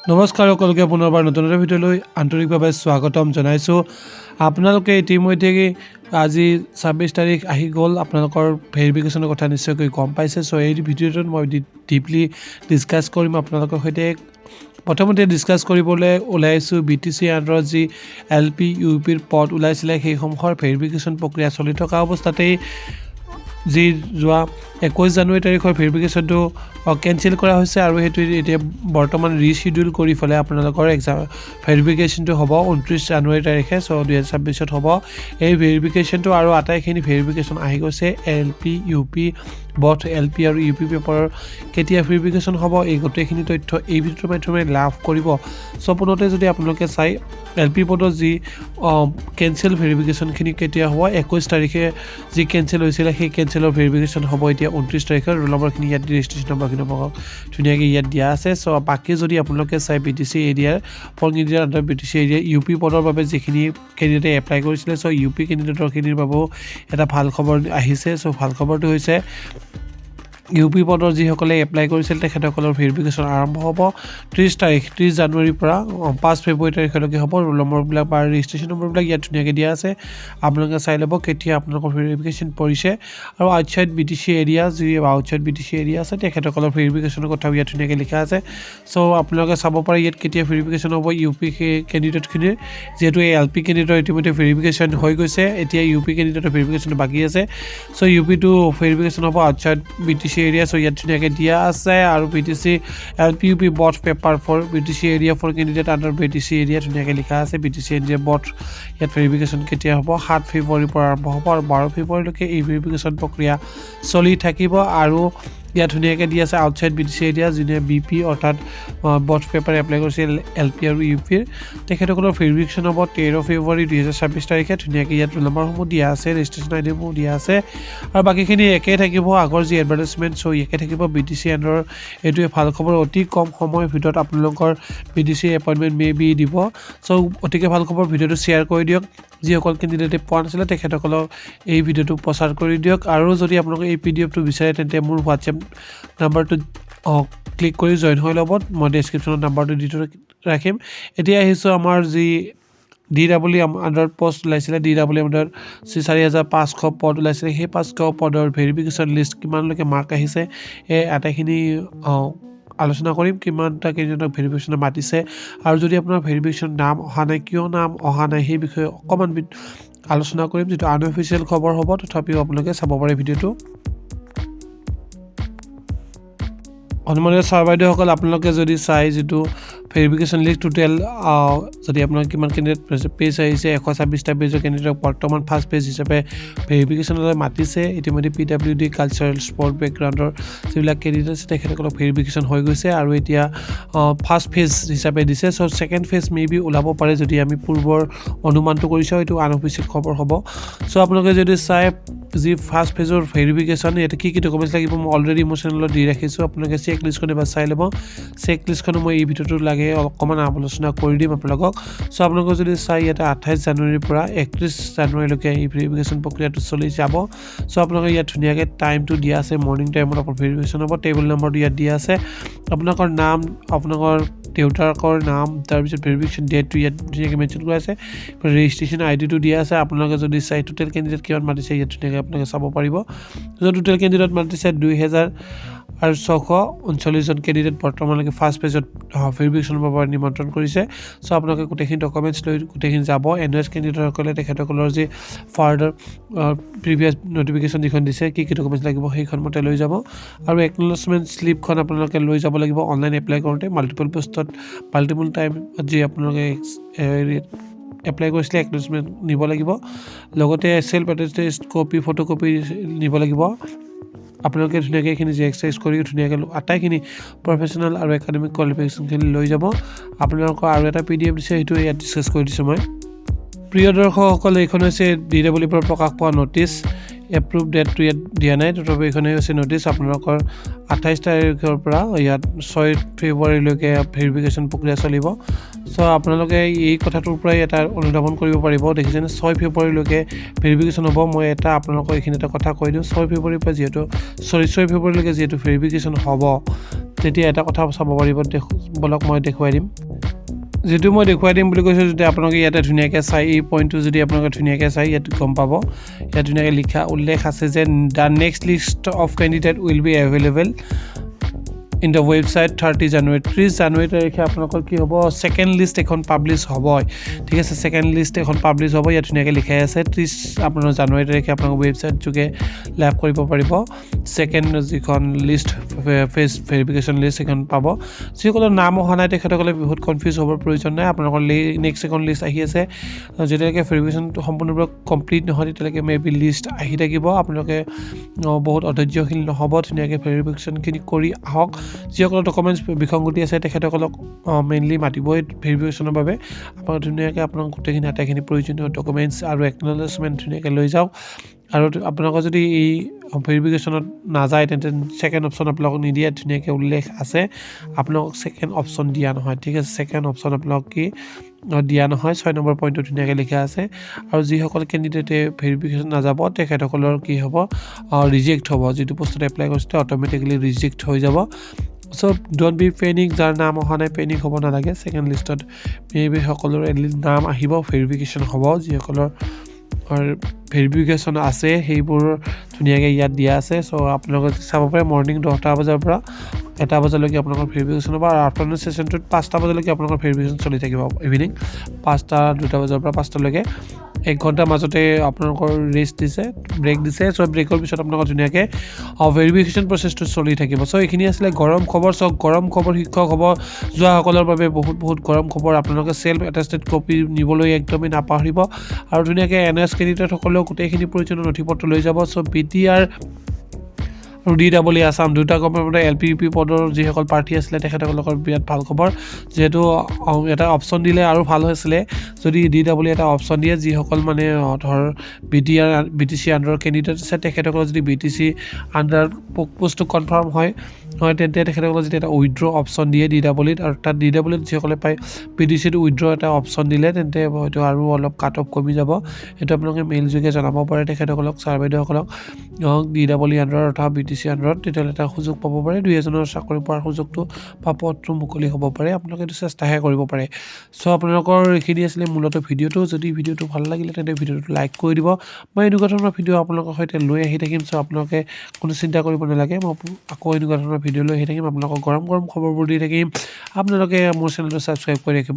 নমস্কাৰ সকলোকে পুনৰবাৰ নতুন এটা ভিডিঅ'লৈ আন্তৰিকভাৱে স্বাগতম জনাইছো। আপোনালোকে ইতিমধ্যে আজি 26 তাৰিখ আহি গ'ল, আপোনালোকৰ ভেৰিফিকেশ্যনৰ কথা নিশ্চয়কৈ গম পাইছে। সো এই ভিডিঅ'টোত মই ডিপলি ডিসকাস কৰিম আপোনালোকৰ সৈতে। প্ৰথমতে ডিসকাস কৰিবলৈ ওলাইছো BTC আণ্ডাৰত যি LP UPৰ পদ ওলাইছিলে সেইসমূহৰ ভেৰিফিকেশ্যন প্ৰক্ৰিয়া চলি থকা অৱস্থাতেই যি যোৱা 21 জানুৱাৰী তাৰিখৰ ভেৰিফিকেশ্যনটো কেনসেল কৰা হৈছে আৰু হেতু এতিয়া বৰ্তমান ৰিশিডিউল কৰি ফলে আপোনালোকৰ এক্সাম ভেৰিফিকেশ্যনটো হ'ব 29 জানুৱাৰী তাৰিখে। সো 2026ত হ'ব এই ভেৰিফিকেশ্যনটো আৰু আটাইখিনি ভেৰিফিকেশ্যন আহি গৈছে। LP UP বথ LP আৰু UP পেপাৰৰ কেতিয়া ভেৰিফিকেশ্যন হ'ব এই গোটেইখিনি তথ্য এই ভিডিঅ'ৰ মাধ্যমেৰে লাভ কৰিব। সো পুনতে যদি আপোনালোকে চাই LP পদৰ যি কেনসেল ভেৰিফিকেশ্যনখিনি কেতিয়া হ'ব 21 তাৰিখে যি কেনসেল হৈছিলে সেই কেনসেলৰ ভেৰিফিকেশ্যন হ'ব এতিয়া 29 তাৰিখে। ৰোল নম্বৰখিনি ইয়াত ৰেজিষ্ট্ৰেশ্যন নম্বৰখিনি ধুনীয়াকৈ ইয়াত দিয়া আছে। সো বাকী যদি আপোনালোকে চাই BTC এৰিয়াৰ for candidate under BTC area UP পদৰ বাবে যিখিনি কেণ্ডিডেটে এপ্লাই কৰিছিলে সো UP কেণ্ডিডেটৰখিনিৰ বাবেও এটা ভাল খবৰ আহিছে। সো ভাল খবৰটো হৈছে UP পদৰ যিসকলে এপ্লাই কৰিছিল তেখেতসকলৰ ভেৰিফিকেশ্যন আৰম্ভ হ'ব 30 জানুৱাৰীৰ পৰা 5 ফেব্ৰুৱাৰী তাৰিখলৈকে হ'ব। ৰোল নম্বৰবিলাক বা ৰেজিষ্ট্ৰেশ্যন নম্বৰবিলাক ইয়াত ধুনীয়াকৈ দিয়া আছে, আপোনালোকে চাই ল'ব কেতিয়া আপোনালোকৰ ভেৰিফিকেশ্যন পৰিছে। আৰু আউটছাইড BTC এৰিয়া যি আউটছাইড BTC এৰিয়া আছে তেখেতসকলৰ ভেৰিফিকেশ্যনৰ কথাও ইয়াত ধুনীয়াকৈ লিখা আছে। সো আপোনালোকে চাব পাৰে ইয়াত কেতিয়া ভেৰিফিকেশ্যন হ'ব UP কেণ্ডিডেটখিনিৰ, যিহেতু এই LP কেণ্ডিডেটৰ ইতিমধ্যে ভেৰিফিকেশ্যন হৈ গৈছে, এতিয়া UP কেণ্ডিডেটৰ ভেৰিফিকেশ্যন বাকী আছে। সো UP2 ভেৰিফিকেশ্যন হ'ব আউটছাইড BTC এৰিয়া। সো ইয়াত ধুনীয়াকৈ দিয়া আছে আৰু BTC LP UP both paper for BTC area for candidate under BTC area ধুনীয়াকৈ লিখা আছে। BTC এৰিয়া বথ ইয়াত ভেৰিফিকেশ্যন কেতিয়া হ'ব 7 ফেব্ৰুৱাৰীৰ পৰা আৰম্ভ হ'ব আৰু 12 ফেব্ৰুৱাৰীলৈকে এই ভেৰিফিকেশ্যন প্ৰক্ৰিয়া চলি থাকিব। আৰু ইয়াত ধুনীয়াকৈ দি আছে আউটছাইড BTC এৰিয়া যোনে BP অৰ্থাৎ বথ পেপাৰ এপ্লাই কৰিছিল LP আৰু UPৰ তেখেতসকলৰ ভেৰিফিকেশ্যন হ'ব 13 ফেব্ৰুৱাৰী 2026 তাৰিখে। ধুনীয়াকৈ ইয়াত ৰোল নম্বৰসমূহ দিয়া আছে, ৰেজিষ্ট্ৰেশ্যন আইডিসমূহ দিয়া আছে আৰু বাকীখিনি একেই থাকিব আগৰ যি এডভাৰটাইজমেণ্ট সো একে থাকিব। BTC আণ্ডাৰৰ এইটোৱে ভাল খবৰ, অতি কম সময়ৰ ভিতৰত আপোনালোকৰ BTC এপইণ্টমেণ্ট বি দিব। সো অতিকে ভাল খবৰ, ভিডিঅ'টো শ্বেয়াৰ কৰি দিয়ক। যিসকল কেণ্ডিডেটে পোৱা নাছিলে তেখেতসকলক এই ভিডিঅ'টো প্ৰচাৰ কৰি দিয়ক। আৰু যদি আপোনালোকে এই PDF-টো বিচাৰে তেন্তে মোৰ হোৱাটছএপ নাম্বাৰটো ক্লিক কৰি জইন হৈ ল'ব, মই ডেছক্ৰিপশ্যনত নাম্বাৰটো দি ৰাখিম। এতিয়া আহিছোঁ আমাৰ যি DW আণ্ডাৰত পষ্ট ওলাইছিলে, DW আণ্ডাৰত 4500 পদ ওলাইছিলে, সেই 500 পদৰ ভেৰিফিকেশ্যন লিষ্ট কিমানলৈকে মাৰ্ক আহিছে এই আটাইখিনি আলোচনা কৰিম। কিমানটা কেণ্ডিডেটক ভেৰিফিকেশ্যন মাতিছে আৰু যদি আপোনাৰ ভেৰিফিকেশ্যন নাম অহা নাই, কিয় নাম অহা নাই সেই বিষয়ে অকণমান আলোচনা কৰিম, যিটো আনঅফিচিয়েল খবৰ হ'ব। তথাপিও আপোনালোকে চাব পাৰে ভিডিঅ'টো। অনুমানিত ছাৰ বাইদেউসকল আপোনালোকে যদি চাই যিটো ভেৰিফিকেশ্যন লিষ্ট টোটেল যদি আপোনাৰ কিমান কেণ্ডিডেট পেজ আহিছে 126টা পেজৰ কেণ্ডিডেটক বৰ্তমান ফাৰ্ষ্ট পেজ হিচাপে ভেৰিফিকেশ্যনলৈ মাতিছে। ইতিমধ্যে PWD কালচাৰেল স্পৰ্ট বেকগ্ৰাউণ্ডৰ যিবিলাক কেণ্ডিডেট আছে তেখেতসকলক ভেৰিফিকেশ্যন হৈ গৈছে আৰু এতিয়া ফাৰ্ষ্ট ফেজ হিচাপে দিছে। সো ছেকেণ্ড ফেজ মেবি ওলাব পাৰে যদি আমি পূৰ্বৰ অনুমানটো কৰিছোঁ, এইটো আনঅফিচিয়েল খবৰ হ'ব। সো আপোনালোকে যদি চাই যি ফাৰ্ষ্ট ফেজৰ ভেৰিফিকেশ্যন ইয়াতে কি ডকুমেণ্টছ লাগিব মই অলৰেডি মোৰ চেনেলত দি ৰাখিছোঁ, আপোনালোকে চেক লিষ্টখন এবাৰ চাই ল'ব। চেক লিষ্টখনো মই এই ভিডিঅ'টো লাগে অকণমান আলোচনা কৰি দিম আপোনালোকক। সো আপোনালোকে যদি চাই ইয়াতে 28 জানুৱাৰীৰ পৰা 31 জানুৱাৰীলৈকে এই ভেৰিফিকেশ্যন প্ৰক্ৰিয়াটো চলি যাব। সো আপোনালোকে ইয়াত ধুনীয়াকৈ টাইমটো দিয়া আছে, মৰ্ণিং টাইমত আপোনাৰ ভেৰিফিকেশ্যন হ'ব। টেবুল নম্বৰটো ইয়াত দিয়া আছে, আপোনালোকৰ নাম, আপোনালোকৰ দেউতাকৰ নাম, তাৰপিছত ভেৰিফিকেশ্যন ডেটটো ইয়াত ধুনীয়াকৈ মেনশ্যন কৰা আছে, ৰেজিষ্ট্ৰেশ্যন আইডিটো দিয়া আছে। আপোনালোকে যদি চাই টোটেল কেণ্ডিডেট কিমান মাতিছে ইয়াত ধুনীয়াকৈ আপোনালোকে চাব পাৰিব। টোটেল কেণ্ডিডেট মাতিছে 2639 জন কেণ্ডিডেট বৰ্তমানলৈকে ফাৰ্ষ্ট পেজত ভেৰিফিকেশ্যনৰ বাবে নিমন্ত্ৰণ কৰিছে। সো আপোনালোকে গোটেইখিনি ডকুমেণ্টছ লৈ গোটেইখিনি যাব। NOS কেণ্ডিডেটসকলে তেখেতসকলৰ যি ফাৰ্ডাৰ প্ৰিভিয়াছ নটিফিকেশ্যন যিখন দিছে কি ডকুমেণ্টছ লাগিব সেইখন মতে লৈ যাব আৰু একনলেজমেণ্ট শ্লিপখন আপোনালোকে লৈ যাব লাগিব। অনলাইন এপ্লাই কৰোঁতে মাল্টিপল পোষ্টত মাল্টিপল টাইমত যি আপোনালোকে এপ্লাই কৰিছিলে একনলেজমেণ্ট নিব লাগিব, লগতে সেল্ফ এটেষ্টেড কপি ফটোকপি নিব লাগিব। আপোনালোকে ধুনীয়াকৈ এইখিনি যি এক্সাৰচাইজ কৰি ধুনীয়াকৈ আটাইখিনি প্ৰফেশ্যনেল আৰু একাডেমিক কোৱালিফিকেশ্যনখিনি লৈ যাব। আপোনালোকৰ আৰু এটা PDF দিছে, সেইটো ইয়াত ডিছকাছ কৰি দিছোঁ মই। প্ৰিয় দৰ্শকসকল, এইখন হৈছে DW পৰা প্ৰকাশ পোৱা ন'টিছ। এপ্ৰুভ ডেটটো ইয়াত দিয়া নাই, তথাপি এইখনেই হৈছে নটিছ। আপোনালোকৰ 28 তাৰিখৰ পৰা ইয়াত 6 ফেব্ৰুৱাৰীলৈকে ভেৰিফিকেশ্যন প্ৰক্ৰিয়া চলিব। চ' আপোনালোকে এই কথাটোৰ পৰাই এটা অনুধাৱন কৰিব পাৰিব, দেখিছেনে 6 ফেব্ৰুৱাৰীলৈকে ভেৰিফিকেশ্যন হ'ব। মই আপোনালোকক এইখিনি এটা কথা কৈ দিওঁ, 6 ফেব্ৰুৱাৰীৰ পৰা6 ফেব্ৰুৱাৰীলৈকে যিহেতু ভেৰিফিকেশ্যন হ'ব, তেতিয়া এটা কথা চাব পাৰিব। বলক মই দেখুৱাই দিম। যিটো মই দেখুৱাই দিম বুলি কৈছোঁ, যদি আপোনালোকে ইয়াতে ধুনীয়াকৈ চাই, এই পইণ্টটো যদি আপোনালোকে ধুনীয়াকৈ চাই, ইয়াত গম পাব। ইয়াত ধুনীয়াকৈ উল্লেখ আছে যে the next list of candidate will be available in the website 30 জানুৱাৰী। 30 জানুৱাৰী তাৰিখে আপোনালোকৰ কি হ'ব, ছেকেণ্ড লিষ্ট এখন পাব্লিছ হ'ব। ঠিক আছে, ছেকেণ্ড লিষ্ট এখন পাব্লিছ হ'ব। ইয়াত ধুনীয়াকৈ লিখাই আছে 30 আপোনাৰ জানুৱাৰী তাৰিখে আপোনালোকৰ ৱেবছাইট যোগে লাভ কৰিব পাৰিব ছেকেণ্ড যিখন লিষ্ট, ফেচ ভেৰিফিকেশ্যন লিষ্ট সেইখন পাব। যিসকলৰ নাম অহা নাই তেখেতসকলে বহুত কনফিউজ হ'বৰ প্ৰয়োজন নাই। আপোনালোকৰ নেক্সট এখন লিষ্ট আহি আছে। যেতিয়ালৈকে ভেৰিফিকেশ্যনটো সম্পূৰ্ণৰূপে কমপ্লিট নহয়, তেতিয়ালৈকে মেবি লিষ্ট আহি থাকিব। আপোনালোকে বহুত অধৈৰ্যশীল নহ'ব, ধুনীয়াকৈ ভেৰিফিকেশ্যনখিনি কৰি আহক। যিসকলৰ ডকুমেণ্টছ বিসংগতি আছে তেখেতসকলক মেইনলি মাতিবই ভেৰিফিকেশ্যনৰ বাবে। আপোনালোকে ধুনীয়াকৈ আপোনালোক গোটেইখিনি আটাইখিনি প্ৰয়োজনীয় ডকুমেণ্টছ আৰু একনলেজমেণ্ট ধুনীয়াকৈ লৈ যাওক। আৰু আপোনালোকৰ যদি এই ভেৰিফিকেশ্যনত নাযায়, তেন্তে ছেকেণ্ড অপশ্যন আপোনালোকক নিদিয়ে, ধুনীয়াকৈ উল্লেখ আছে। আপোনালোকক ছেকেণ্ড অপশ্যন দিয়া নহয়। ঠিক আছে, ছেকেণ্ড অপশ্যন আপোনালোক কি দিয়া নহয়, 6 নম্বৰ পইণ্টটো ধুনীয়াকৈ লিখা আছে। আৰু যিসকল কেণ্ডিডেটে ভেৰিফিকেশ্যন নাযাব তেখেতসকলৰ কি হ'ব, ৰিজেক্ট হ'ব। যিটো পোষ্টত এপ্লাই কৰিছিলে অট'মেটিকেলি ৰিজেক্ট হৈ যাব। চ' ডণ্ট বি পেনিক। যাৰ নাম অহা নাই পেনিক হ'ব নালাগে। ছেকেণ্ড লিষ্টত মেবি সকলোৰে নাম আহিব, ভেৰিফিকেশ্যন হ'ব। যিসকলৰ ভেৰিফিকেশ্যন আছে সেইবোৰ ধুনীয়াকৈ ইয়াত দিয়া আছে। চ' আপোনালোকে চাব পাৰে মৰ্ণিং 10টা বজাৰ পৰা 1টা বজালৈকে আপোনালোকৰ ভেৰিফিকেশ্যন হ'ব। আৰু আফটাৰনুন ছেশ্যনটোত 5টা বজালৈকে আপোনালোকৰ ভেৰিফিকেশ্যন চলি থাকিব। ইভিনিং 2টা বজাৰ পৰা 5টালৈকে 1 ঘণ্টাৰ মাজতে আপোনালোকৰ ৰেষ্ট দিছে, ব্ৰেক দিছে। চ' ব্ৰেকৰ পিছত আপোনালোকৰ ধুনীয়াকৈ ভেৰিফিকেশ্যন প্ৰচেছটো চলি থাকিব। চ' এইখিনি আছিলে গৰম খবৰ। চ' গৰম খবৰ শিক্ষক হ'ব যোৱাসকলৰ বাবে বহুত গৰম খবৰ। আপোনালোকে চেল্ফ এটেষ্টেড কপি নিবলৈ একদমেই নাপাহৰিব। আৰু ধুনীয়াকৈ NS কেণ্ডিডেটসকলেও গোটেইখিনি প্ৰয়োজনীয় নথিপত্ৰ লৈ যাব। চ' BTR আৰু DEE আছাম দুটা গভৰ্ণমেণ্টৰ LPUP পদৰ যিসকল প্ৰাৰ্থী আছিলে তেখেতসকলৰ বিৰাট ভাল খবৰ। যিহেতু এটা অপশ্যন দিলে আৰু ভাল হৈছিলে যদি DEE এটা অপশ্যন দিয়ে। যিসকল মানে ধৰ BTC আণ্ডাৰৰ কেণ্ডিডেট আছে তেখেতসকলৰ যদি BTC আণ্ডাৰ পোষ্টটো কনফাৰ্ম হয় তেন্তে তেখেতসকলে যদি এটা উইথড্ৰ অপশ্যন দিয়ে DEE আৰু তাত DEE যিসকলে পায় BTCত উইথড্ৰ এটা অপশ্যন দিলে তেন্তে হয়তো আৰু অলপ কাট অফ কমি যাব। এইটো আপোনালোকে মেইল যোগে জনাব পাৰে তেখেতসকলক, ছাৰ বাইদেউসকলক। DEE আণ্ডাৰ অৰ্থাৎ BTC আণ্ডাৰত তেতিয়াহ'লে এটা সুযোগ পাব পাৰে। 2 এজনৰ চাকৰি পোৱাৰ সুযোগটো বা পদটো মুকলি হ'ব পাৰে। আপোনালোকে এইটো চেষ্টাহে কৰিব পাৰে। চ' আপোনালোকৰ এইখিনি আছিলে মূলতঃ ভিডিঅ'টো। যদি ভিডিঅ'টো ভাল লাগিলে তেন্তে ভিডিঅ'টো লাইক কৰি দিব। মই এনেকুৱা ধৰণৰ ভিডিঅ' আপোনালোকৰ সৈতে লৈ আহি থাকিম। চ' আপোনালোকে কোনো চিন্তা কৰিব নালাগে, মই আকৌ এনেকুৱা ধৰণৰ ভিডিঅ' লৈ আহি থাকিম। আপোনালোকক গৰম খবৰবোৰ দি থাকিম। আপোনালোকে মোৰ চেনেলটো ছাবস্ক্ৰাইব কৰি ৰাখিব।